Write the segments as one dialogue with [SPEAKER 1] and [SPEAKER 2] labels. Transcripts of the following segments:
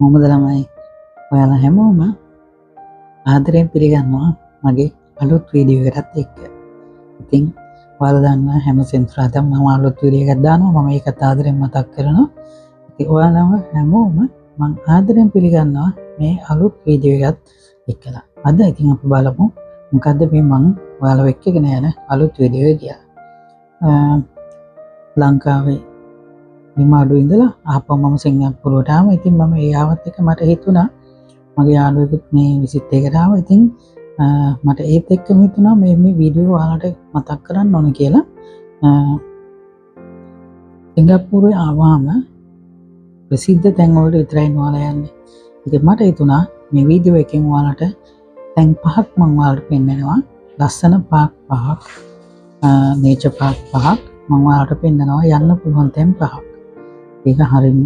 [SPEAKER 1] මොහොමද ළමයි ඔයාලා හැමෝම ආදරයෙන් පිළිගන්නවා මගේ අලුත් වීඩියෝ එකටත් එක්ක. ඉතින් ඔයාලා දන්නවා හැම සෙන්සුරාදාම මම අලුත් වීඩියෝ එකක් දානවා. මම ඒකත් ආදරෙන් මතක් කරනවා. ඉතින් ඔයාලම හැමෝම මම ආදරෙන් පිළිගන්නවා මේ අලුත් වීඩියෝ එකත් එක්කලා. අද ඉතින් අපි බලමු මොකද්ද මේ මම ඔයාලව එක්කගෙන යන අලුත් වීඩියෝ එක කියලා. ලංකාවේ නිමාඩු ඉඳලා ආපහු මම සිංගප්පූරුවට ආවා. ඉතින් මම ඒ ආවත් එක මට හිතුණා මගේ යාළුවෙකුත් මේ විසිට් එකට ආවා. ඉතින් මට ඒත් එක්කම හිතුණා මේ වීඩියෝ ඔයාලට මතක් කරන්න ඕන කියලා. සිංගප්පූරුවේ ආවම ප්‍රසිද්ධ තැන් වලට විතරයි ඔයාලා යන්නේ. ඉතින් මට හිතුණා මේ වීඩියෝ එකෙන් ඔයාලට තැන් පහක් මම ඔයාලට පෙන්නනවා. ලස්සන පාක් පහක්, නේචර් පාක් පහක් මම ඔයාලට පෙන්නනවා යන්න පුළුවන් තැන් පහක්. ඒක හරිම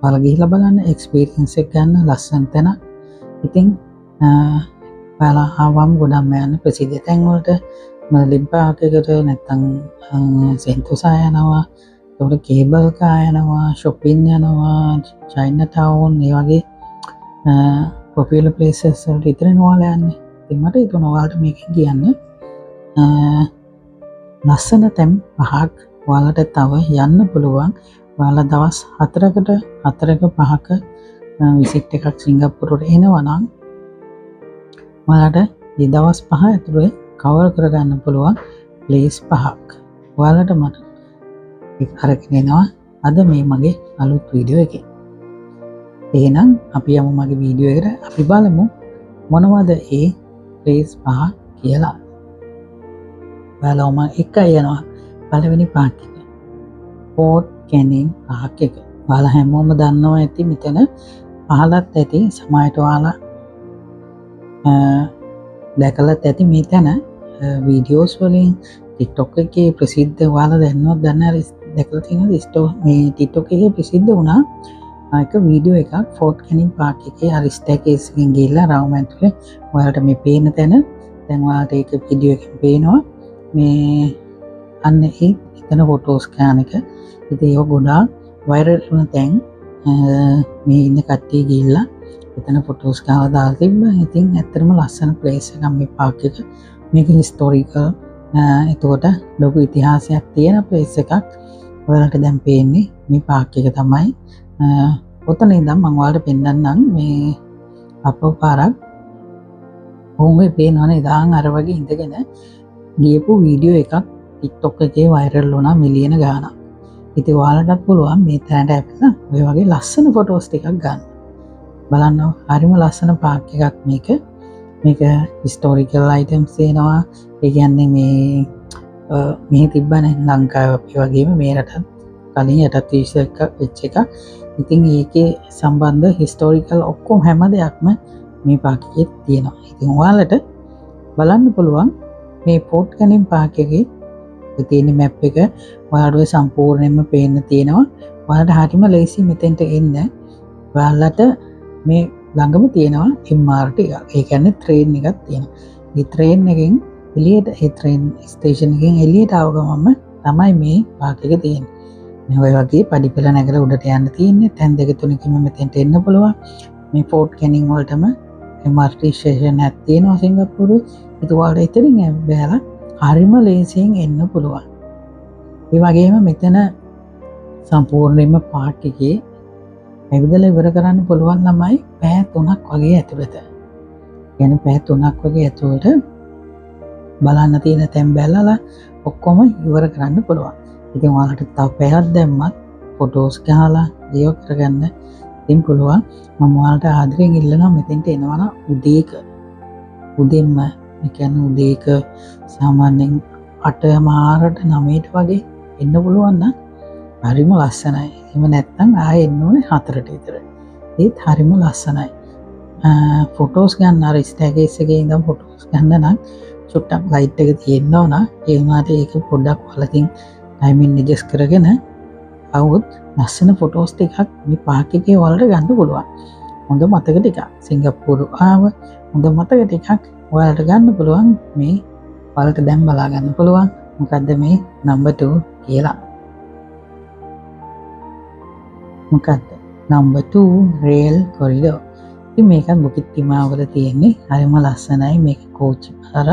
[SPEAKER 1] ඔයාලා ගිහිල්ලා බලන්න එක්ස්පීරියන්ස් එක ගන්න ලස්සන තැන. ඉතින් ඔයාලා ආවම ගොඩක්ම යන්න ප්‍රසිද්ධ තැන් වලට මර්ලින් පාක් එකට නැත්නම් සෙන්තෝසා යනවා. ඒකට කේබල් කාර් යනවා, shopping යනවා, චයිනා ටවුන් ඒ වගේ popular places වලට විතරනේ ඔයාලා යන්නේ. ඉතින් මට හිතුණා ඔයාලට මේකෙන් කියන්න ලස්සන තැන් පහක් ඔයාලට තව යන්න පුළුවන්. ඔයාලා දවස් 4ක 5ක විසිට් එකක් සිංගප්පූරුවට එනවා නම් ඔයාලට මේ දවස් 5 ඇතුලේ කවර් කරගන්න පුළුවන් ප්ලේස් පහක් ඔයාලට මට අරගෙන එනවා අද මේ මගේ අලුත් වීඩියෝ එකේ. එහෙනම් අපි යමු මගේ වීඩියෝ එකට. අපි බලමු මොනවද ඒ ප්ලේස් පහ කියලා. ඔයාලා මම එක යනවා පළවෙනි පාක් එක. පෝට් කැනින් පාක් එක. ඔයාලා හැමෝම දන්නවා ඇති මෙතන පහලත් ඇති සමහරට ඔයාලා දැකලත් ඇති මේ තැන වීඩියෝස් වලින් TikTok එකේ ප්‍රසිද්ධ ඔයාලා දැන්නවත් දන්නේ දැකලා තියෙනවද මේ TikTok එකේ ප්‍රසිද්ධ වුණා එක වීඩියෝ එකක් ෆෝට් කැනින් පාක් එකේ අර ස්ටෑකේස් එකෙන් ගිහිල්ලා රවුම ඇතුලේ ඔයාලට මේ පේන තැන දැන් ඔයාලට ඒක වීඩියෝ එකෙන් පේනවා මේ අන්න ඒ එතන ෆොටෝස් ගන්න එක. ඉතින් ඒක ගොඩාක් වෛරල් වුණ තැන් මේ ඉන්න කට්ටිය ගිහිල්ලා එතන ෆොටෝස් ගාලා දාලා තිබ්බා. ඉතින් ඇත්තටම ලස්සන ප්ලේස් එකක් මේ පාක් එක. මේක හිස්ටොරිකල් එතකොට ලොකු ඉතිහාසයක් තියෙන ප්ලේස් එකක්. ඔයාලට දැන් පේන්නේ මේ පාක් එක තමයි. ඔතන ඉඳන් මම ඔයාලට පෙන්නන්නම් මේ අපෝ පාරක්. ඕමේ පේනවනේ දාන් අර වගේ ඉඳගෙන ගියපු වීඩියෝ එකක් TikTok එකේ වෛරල් වුණා මිලියන ගාණක්. ඉතින් ඔයාලටත් පුළුවන් මේ තැනට ඇවිල්ලා ඔය වගේ ලස්සන ෆොටෝස් ටිකක් ගන්න. බලන්න හරිම ලස්සන පාක් එකක් මේක. මේක හිස්ටොරිකල් අයිටම්ස් එනවා. ඒ කියන්නේ මේ තිබ්බනේ ලංකාවේ අපි වගේම මේ රටත් කලින් යටත් එකක් වෙච්ච එක. ඉතින් ඒකේ සම්බන්ධ හිස්ටොරිකල් ඔක්කොම හැම දෙයක්ම මේ පාක් එකේ තියෙනවා. ඉතින් ඔයාලට බලන්න පුළුවන් මේ පෝට් කැනින් පාක් එකේ තියෙන මැප් එක ඔයාලට සම්පූර්ණයෙන්ම පේන්න තියෙනවා. ඔයාලට හරිම ලේසි මෙතෙන්ට එන්න. ඔයාලට මේ ළඟම තියෙනවා MRT එකක්. ඒ කියන්නේ ට්‍රේන් එකක් තියෙනවා. මේ ට්‍රේන් එකෙන් එළියට ඒ ට්‍රේන් ස්ටේෂන් එකෙන් එළියට ආව ගමන්ම තමයි මේ පාක් එක තියෙන්නේ. මේ ඔය වගේ පඩිපෙළ නැගලා උඩට යන්න තියෙන්නේ. තැන් දෙක තුනකින්ම මෙතෙන්ට එන්න පුළුවන්. මේ ෆෝට් කැනින් වලටම MRT ස්ටේෂන් එකක් තියෙනවා සිංගප්පූරුවේ. ඒක ඔයාලට එතනින් බැලලා හරිම ලේසියෙන් එන්න පුළුවන්. ඒ වගේම මෙතන සම්පූර්ණයෙන්ම පාක් එකේ ඇවිදලා ඉවර කරන්න පුළුවන් ළමයි පැය 3ක් වගේ ඇතුළත. يعني පැය 3ක් වගේ ඇතුළත බලන්න තියෙන තැන් බැලලා ඔක්කොම ඉවර කරන්න පුළුවන්. ඉතින් ඔයාලට තව පැයක් දැම්මත් ෆොටෝස් ගහලා ඒව කරගන්න ඉතින් පුළුවන්. මම ඔයාලට ආදරෙන් ඉල්ලනවා මෙතෙන්ට එනවා නම් උදෙන්ම ඒ කියන්නේ උදේක සාමාන්‍යයෙන් 8:00ට 9ට වගේ එන්න පුළුවන් නම් හරිම ලස්සනයි. එහෙම නැත්නම් ආයෙ එන්න ඕනේ 4ට විතර. ඒත් හරිම ලස්සනයි. ෆොටෝස් ගන්න අර ස්ටෑකේස් එකේ ඉඳන් ෆොටෝස් ගන්න නම් චුට්ටක් ලයිට් එක තියෙන්න ඕන. ඒ වුණාට ඒක පොඩ්ඩක් වලකින් ටයිමින් ඇඩ්ජස්ට් කරගෙන આવුත් ලස්සන ෆොටෝස් ටිකක් මේ පාක් එකේ වලට ගන්න පුළුවන්. හොඳ මතක ටිකක්. සිංගප්පූරු ආව හොඳ මතක ටිකක් ඔයාලට ගන්න පුළුවන්. මේ ඔයාලට දැන් බලා ගන්න පුළුවන් මොකද්ද මේ නම්බර් 2 කියලා. මොකක්ද number 2 rail corridor. ඉතින් මේකත් බුකිත් තිමාවල තියෙන්නේ. හරිම ලස්සනයි මේක කෝච්චි පාර.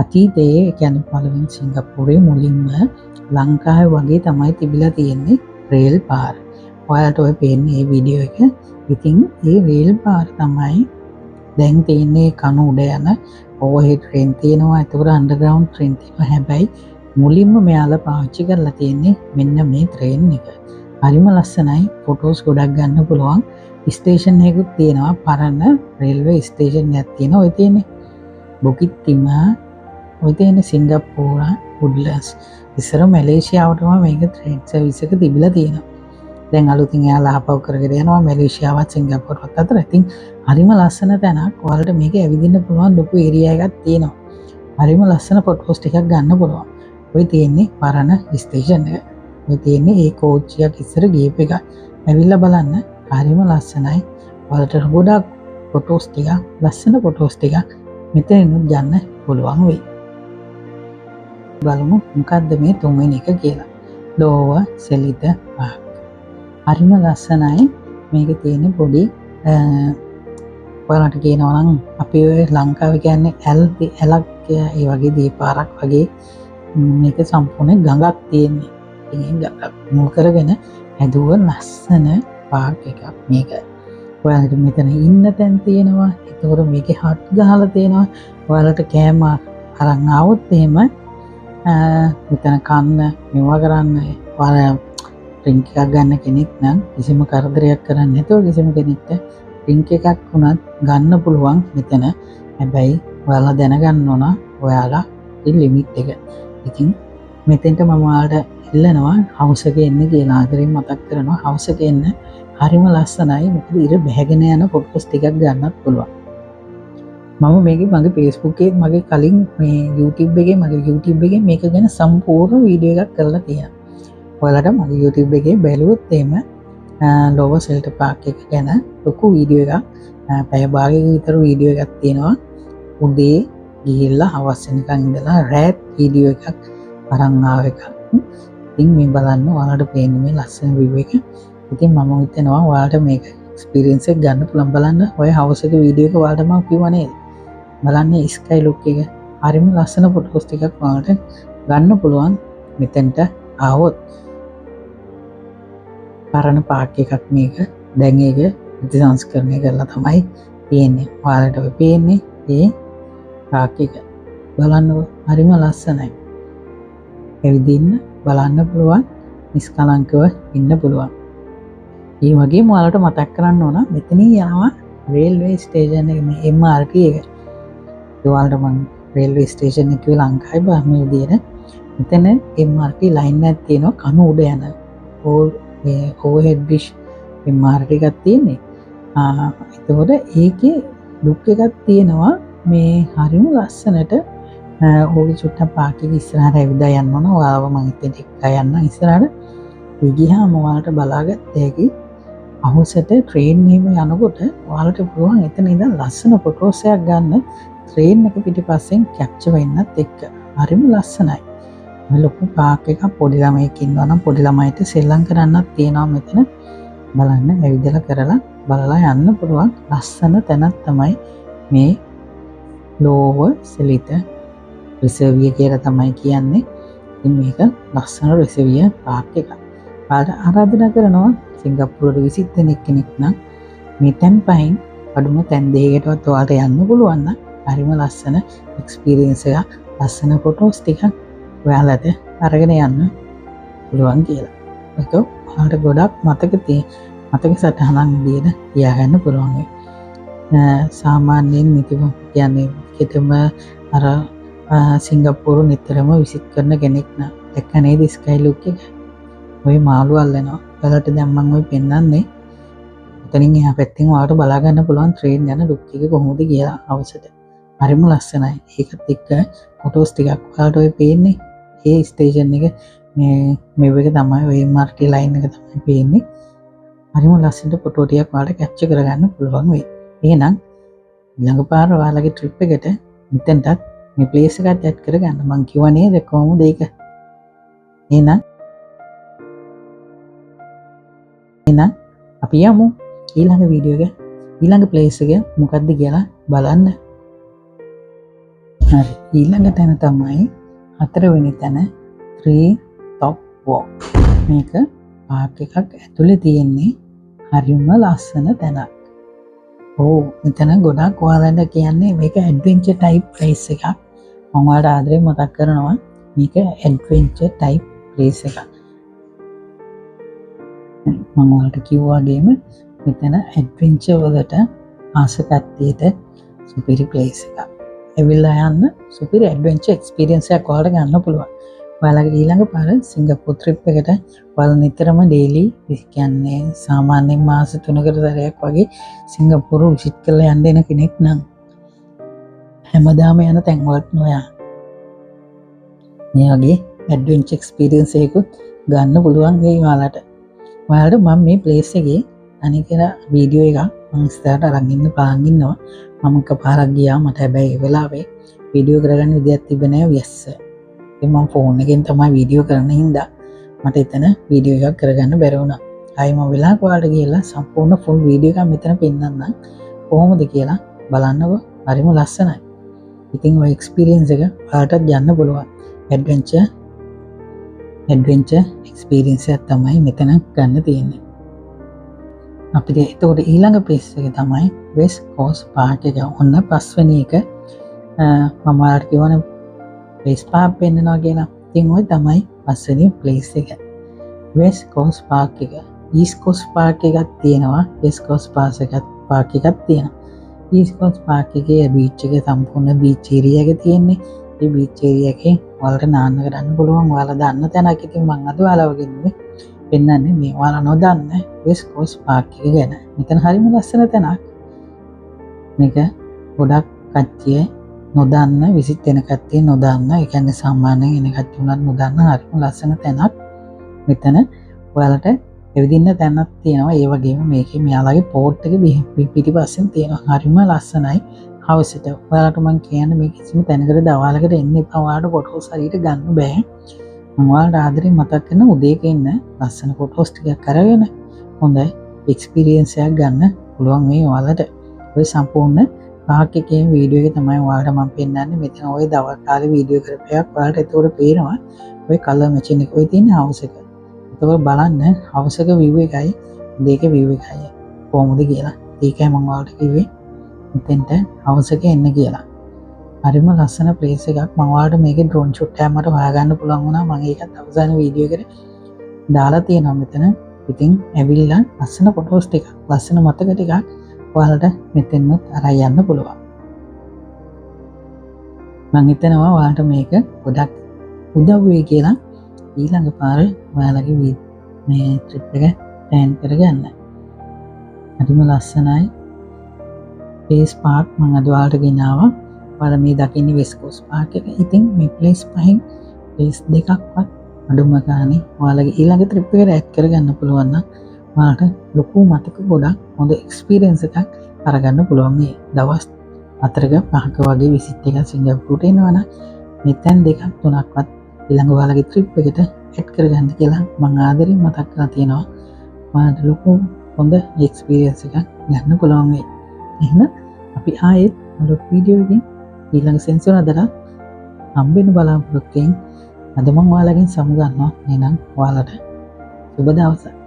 [SPEAKER 1] අතීතයේ කියන්නේ පළවෙනි සිංගප්පූරුවේ මුලින්ම ලංකාවේ වගේ තමයි තිබිලා තියෙන්නේ රේල් පාර. ඔයාලට ඔය පේන්නේ මේ වීඩියෝ එක. ඉතින් මේ රේල් පාර තමයි දැන් තියෙන්නේ කණු උඩ යන ඕවර්හෙඩ් ට්‍රේන් තියෙනවා. ඒතකොට අන්ඩර්ග්‍රවුන්ඩ් ට්‍රේන් තියෙනවා. හැබැයි මුලින්ම මෙයාලා පාවිච්චි කරලා තියෙන්නේ මෙන්න මේ ට්‍රේන් එක. හරිම ලස්සනයි. ෆොටෝස් ගොඩක් ගන්න පුළුවන්. ස්ටේෂන් එකකුත් තියෙනවා. පරණ රේල්වේ ස්ටේෂන් එකක් තියෙනවා. ඔය තියෙන්නේ බුකිත් තිමා. ඔය තියෙන්නේ සිංගප්පූරු වුඩ්ලන්ඩ්ස්. ඉස්සර මැලේසියාවටම මේක ට්‍රේන් සර්විස් එක තිබිලා තියෙනවා. දැන් අලුතින් එයාලා ආපහු කරගෙන යනවා මැලේසියාවත් සිංගප්පූරුවත් අතර. ඉතින් හරිම ලස්සන තැනක්. ඔයාලට මේක ඇවිදින්න පුළුවන් ලොකු ඒරියා එකක් තියෙනවා. හරිම ලස්සන ෆොටෝස් ටිකක් ගන්න පුළුවන්. ඔය තියෙන්නේ පරණ ස්ටේෂන් එක. ඔය තියෙන්නේ ඒ කෝච්චියක් ඉස්සර ගේප් එක. ඇවිල්ලා බලන්න. හරිම ලස්සනයි. ඔයාලට ගොඩක් ෆොටෝස් ටික ලස්සන ෆොටෝස් ටික මෙතනින් ගන්න පුළුවන් වෙයි. බලමු මොකද්ද මේ තුන්වෙනි එක කියලා. Lower Selitha park. හරිම ලස්සනයි. මේක තියෙන්නේ පොඩි ඔයාලට කියනවා නම් අපි ඔය ලංකාවේ කියන්නේ ඇලක් ඒ වගේ දීපාරක් වගේ මේක සම්පූර්ණ ගඟක් තියෙන්නේ. ඉතින් ගඟක් මුල් කරගෙන හැදුව ලස්සන පාක් එකක් මේක. ඔයාලට මෙතන ඉන්න තැන් තියෙනවා. ඒකවල මේකේ හට් ගහලා තියෙනවා. ඔයාලට කෑම අරන් ආවොත් එහෙම මෙතන කන්න මෙවා කරන්න ඔයාලා ඩ්‍රින්ක් එකක් ගන්න කෙනෙක් නම් කිසිම කරදරයක් කරන්නේ නැතුව කිසිම කෙනෙක්ට ඩ්‍රින්ක් එකක් වුණත් ගන්න පුළුවන් මෙතන. හැබැයි ඔයාලා දැනගන්න ඕන ඔයාලා ලිමිට් එක. ඉතින් මෙතෙන්ට මම ඔයාලට ඉල්ලනවා හවුස් එකේ එන්න කියලා. ආදරෙන් මතක් කරනවා හවුස් එකේ එන්න. හරිම ලස්සනයි. මොකද ඉර බැහැගෙන යන ෆොටෝස් ටිකක් ගන්නත් පුළුවන්. මම මේක මගේ Facebook එකේ මගේ කලින් මේ YouTube එකේ මේක ගැන සම්පූර්ණ වීඩියෝ එකක් කරලා තියෙනවා. ඔයාලට මගේ YouTube එකේ බැලුවොත් එහෙම ලෝවර් සෙලිත පාක් එක ගැන ලොකු වීඩියෝ එකක් පැය භාගයක විතර වීඩියෝ එකක් තියෙනවා. උදේ ගිහිල්ලා හවස් වෙනකන් ඉඳලා රෑත් වීඩියෝ එකක් අරන් ආව එකක්. ඉතින් මේ බලන්න ඔයාලට පේන්නේ මේ ලස්සන view එක. ඉතින් මම හිතනවා ඔයාලට මේක එක්ස්පීරියන්ස් එක ගන්න පුළුවන්. බලන්න ඔය හවුස් එක වීඩියෝ එක ඔයාලට මම කිව්වා නේද? බලන්න ස්කයි ලුක් එක. හරිම ලස්සන ෆොටෝස් ටිකක් ඔයාලට ගන්න පුළුවන් මෙතෙන්ට ආවොත්. පරණ පාක් එකක් මේක. දැන් ඒක ප්‍රතිසංස්කරණය කරලා තමයි තියෙන්නේ. ඔයාලට ඔය පේන්නේ ඒ පාක් එක. බලන්න හරිම ලස්සනයි. ඇවිදින්න බලන්න පුළුවන්. නිස්කලංකව ඉන්න පුළුවන්. ඒ වගේම ඔයාලට මතක් කරන්න ඕන මෙතනින් යනවා රේල්වේ ස්ටේෂන් එක මේ MRT එක. ඔයාලට මම රේල්වේ ස්ටේෂන් එක කියලා ලංකාවේ බාහිර විදියට මෙතන MRT ලයින් එකක් තියෙනවා කණු උඩ යන. මේ ඕවර්හෙඩ් බ්‍රිජ් MRT එකක් තියෙන්නේ. එතකොට ඒකේ ලුක් එකක් තියෙනවා මේ හරිම ලස්සනට. ඕකේ චුට්ටක් පාක් එක ඉස්සරහට ඇවිදලා යන්න ඕන. ඔයාලව මම ඉතින් එක්ක යන්න ඉස්සරහට. ගියාම ඔයාලට බලාගත්ත හැකි අහුසට ට්‍රේන් එහෙම යනකොට ඔයාලට පුළුවන් එතන ඉඳන් ලස්සන ෆොටෝස් එකක් ගන්න. ට්‍රේන් එක පිටිපස්සෙන් කැප්චර් වෙන්නත් එක්ක. හරිම ලස්සනයි. මේ ලොකු පාක් එකක් පොඩි ළමයෙක් ඉන්නවා නම් පොඩි ළමයිට සෙල්ලම් කරන්නත් තියෙනවා මෙතන. බලන්න ඇවිදලා කරලා බලලා යන්න පුළුවන් ලස්සන තැනක් තමයි මේ ලෝවර් සෙලිත රිසර්විය කියලා තමයි කියන්නේ. ඉතින් මේක ලස්සන රිසර්විය පාක් එකක්. ඔයාලට ආරාධනා කරනවා සිංගප්පූරුවට විසිට් වෙන කෙනෙක් නම් මේ තැන් පහින් අඩුම තැන් දෙකකටවත් ඔයාලට යන්න පුළුවන් නම් හරිම ලස්සන එක්ස්පීරියන්ස් එකක්. ලස්සන ෆොටෝස් ටිකක් ඔයාලට අරගෙන යන්න පුළුවන් කියලා. ඒක ඔයාලට ගොඩක් මතක සටහනක් විදියට තියාගන්න පුළුවන්. සාමාන්‍යයෙන් නිතිම කියන්නේ කිතම අර සිංගප්පූරු නිතරම විසිට් කරන කෙනෙක් නම් දැක්ක නේද ස්කයි ලුක් එක. ඔය මාළු අල්ලනවා. ඔයාලට දැන් මම ඔය පෙන්නන්නේ. එතනින් එහා පැත්තෙන් ඔයාලට බලා ගන්න පුළුවන් ට්‍රේන් යන ලුක් එක කොහොමද කියලා අවසට. හරිම ලස්සනයි. ඒකත් එක්ක ෆොටෝස් ටිකක් ඔයාලට ඔය පේන්නේ. ඒ ස්ටේෂන් එක මේ එක තමයි ඔය MRT ලයින් එක තමයි පේන්නේ. හරිම ලස්සනට ෆොටෝ ටිකක් ඔයාලට කැප්චර් කරගන්න පුළුවන් වෙයි. එහෙනම් ළඟ පාර ඔයාලගේ ට්‍රිප් එකට මෙතෙන්ටත් මේ ප්ලේස් එකත් ඇඩ් කරගන්න. මං කිව්වා නේද කොහොමද ඒක. එහෙනම් අපි යමු ඊළඟ වීඩියෝ එක ඊළඟ ප්ලේස් එක මොකක්ද කියලා බලන්න. හරි ඊළඟ තැන තමයි 4 වෙනි තැන Tree Top Walk. මේක පාක් එකක් ඇතුලේ තියෙන්නේ හරිම ලස්සන තැනක්. මෙතන ගොඩක් ඔයාලට කියන්නේ මේක ඇඩ්වෙන්චර් ටයිප් ප්ලේස් එකක්. මම ඔයාලට ආදරේ මතක් කරනවා මේක ඇඩ්වෙන්චර් ටයිප් ප්ලේස් එකක්. මම ඔයාලට කිව්වාගේම මෙතන ඇඩ්වෙන්චර් වලට ආස කට්ටියට සුපිරි ප්ලේස් එකක්. ඇවිල්ලා යන්න සුපිරි ඇඩ්වෙන්චර් එක්ස්පීරියන්ස් එකක් ඔයාලට ගන්න පුළුවන්. ඔයාලගේ ඊළඟ පාර සිංගප්පූර් ට්‍රිප් එකට ඔයාලා නිතරම ඩේලි කියන්නේ සාමාන්‍යයෙන් මාස 3කට සැරයක් වගේ සිංගප්පූර විසිට් කරලා යන්න එන කෙනෙක් නම් හැමදාම යන තැන් වලට නොයා මේ වගේ ඇඩ්වෙන්චර් එක්ස්පීරියන්ස් එකක් ගන්න පුළුවන් වෙයි ඔයාලට. ඔයාලට මම මේ ප්ලේස් එකේ අනික වීඩියෝ එකක් මම ඉස්සරහට අරන් ඉන්න පාන් ඉන්නවා. මම එකපාරක් ගියා මට හැබැයි ඒ වෙලාවේ වීඩියෝ කරගන්න විදියක් තිබෙන්නේ නැහැ වැස්ස. ඉතින් මම ෆෝන් එකෙන් තමයි වීඩියෝ කරන්න හින්දා මට එතන වීඩියෝ එකක් කරගන්න බැරි වුණා. ආයි මම වෙලාවක ඔයාලට ගිහලා සම්පූර්ණ ෆුල් වීඩියෝ එකක් මෙතන පෙන්නන්නම් කොහොමද කියලා බලන්නකො. හරිම ලස්සනයි. ඉතින් ඔය එක්ස්පීරියන්ස් එක ඔයාලටත් යන්න පුළුවන්. ඇඩ්වෙන්චර් එක්ස්පීරියන්ස් එකක් තමයි මෙතන ගන්න තියෙන්නේ. අපිට එතකොට ඊළඟ ප්ලේස් එක තමයි වෙස්ට් කෝස්ට් පාර්ක් එක. ඔන්න 5 වෙනි එක මම ඔයාලට කියවන ප්ලේස් පාර්ක් පෙන්නනවා කියලා. ඉතින් ඔය තමයි 5 වෙනි ප්ලේස් එක. වෙස්ට් කෝස්ට් පාර්ක් එක. ඊස්ට් කෝස්ට් පාර්ක් එකක් තියෙනවා. වෙස්ට් කෝස්ට් පාර්ක් එකක් තියෙනවා. ඊස්ට් කෝස්ට් පාර්ක් එකේ බීච් එක සම්පූර්ණ බීච් ඒරියා එක තියෙන්නේ. ඒ බීච් ඒරියා එකේ ඔයාලට නාන්න කරන්න පුළුවන්. ඔයාලා දන්න තැනක්. ඉතින් මම අද ඔයාලව ගෙන්නේ පෙන්නන්නේ මේ ඔයාලා නොදන්න වෙස්ට් කෝස්ට් පාර්ක් එක ගැන. මෙතන හරිම ලස්සන තැනක්. මේක ගොඩක් කට්ටිය නොදන්න විසිට් වෙන කට්ටිය නොදන්න, ඒ කියන්නේ සාමාන්‍යයෙන් එන කට්ටිය උනත් නොදන්න හරිම ලස්සන තැනක්. මෙතන ඔයාලට එවිදින්න තැනක් තියෙනවා. ඒ වගේම මේකේ මෙයාලගේ පෝට් එක පිටිපස්සෙන් තියෙනවා. හරිම ලස්සනයි. හවසට ඔයාලට මම කියන්නේ මේ කිසිම තැනකට දවාලකට එන්න එපා. ඔයාලට ෆොටෝස් හරියට ගන්න බෑ. මම ඔයාලට ආදරෙන් මතක් කරන උදේක ඉන්න ලස්සන ෆොටෝස් ටිකක් අරගෙන හොඳ එක්ස්පීරියන්ස් එකක් ගන්න පුළුවන් මේ ඔයාලට. ඔය සම්පූර්ණ පාර්ක් එකේ වීඩියෝ එක තමයි ඔයාලට මම පෙන්නන්නේ. මෙතන ඔය දවල් කාලේ වීඩියෝ කරපයක් ඔයාලට ඒතකොට පේනවා ඔය කලර් මැචින් එක ඔය තියෙන හවුස් එක. ඒතකොට බලන්න හවුස් එක view එකයි දෙක view එකයි කොහොමද කියලා. ඒකයි මම ඔයාලට කිව්වේ මෙතෙන්ට හවුස් එකේ එන්න කියලා. හරිම ලස්සන ප්ලේස් එකක්. මම ඔයාලට මේකේ ඩ්‍රෝන් ෂොට් එකක් මට හොයාගන්න පුළුවන් වුණා. මම ඒකත් අවසාන වීඩියෝ එකට දාලා තියෙනවා මෙතන. ඉතින් ඇවිල්ලා ලස්සන ෆොටෝස් ටිකක් ලස්සන මතක ටිකක් ඔයාලට මෙතෙන්වත් අරන් යන්න පුළුවන්. මම හිතනවා ඔයාලට මේක ගොඩක් උදව් වෙයි කියලා. ඊළඟ පාර ඔයාලගේ මේ ට්‍රිප් එක ප්ලෑන් කරගන්න. හරිම ලස්සනයි. ප්ලේස් පාර්ක් මම අද ඔයාලට ගෙනාවා. ඔයාලා මේ දකින්නේ වෙස්ට් කෝස්ට් පාර්ක් එක. ඉතින් මේ ප්ලේස් පහෙන් ප්ලේස් දෙකක්වත් අඩුම ගානේ ඔයාලගේ ඊළඟ ට්‍රිප් එකට ඇඩ් කරගන්න පුළුවන් නම් ඔයාලට ලොකු මතක ගොඩක් හොඳ එක්ස්පීරියන්ස් එකක් අරගන්න පුළුවන්. මේ දවස් 4ක 5ක වගේ විසිට් එකක් සිංගප්පූරට එනවා නම් මේ තැන් දෙකක් තුනක්වත් ඊළඟ ඔයාලගේ ට්‍රිප් එකට ඇඩ් කරගන්න කියලා මම ආදරෙන් මතක් කරලා තියෙනවා. ඔයාලට ලොකු හොඳ එක්ස්පීරියන්ස් එකක් ගන්න පුළුවන් වෙයි. එහෙනම් අපි ආයෙත් අලුත් වීඩියෝ එකකින් ඊළඟ සෙන්සර් හම්බෙන්න බලාපොරොත්තු වෙමින් අද මම ඔයාලගෙන් සමු ගන්නවා. එහෙනම් ඔයාලට සුබ දවසක්.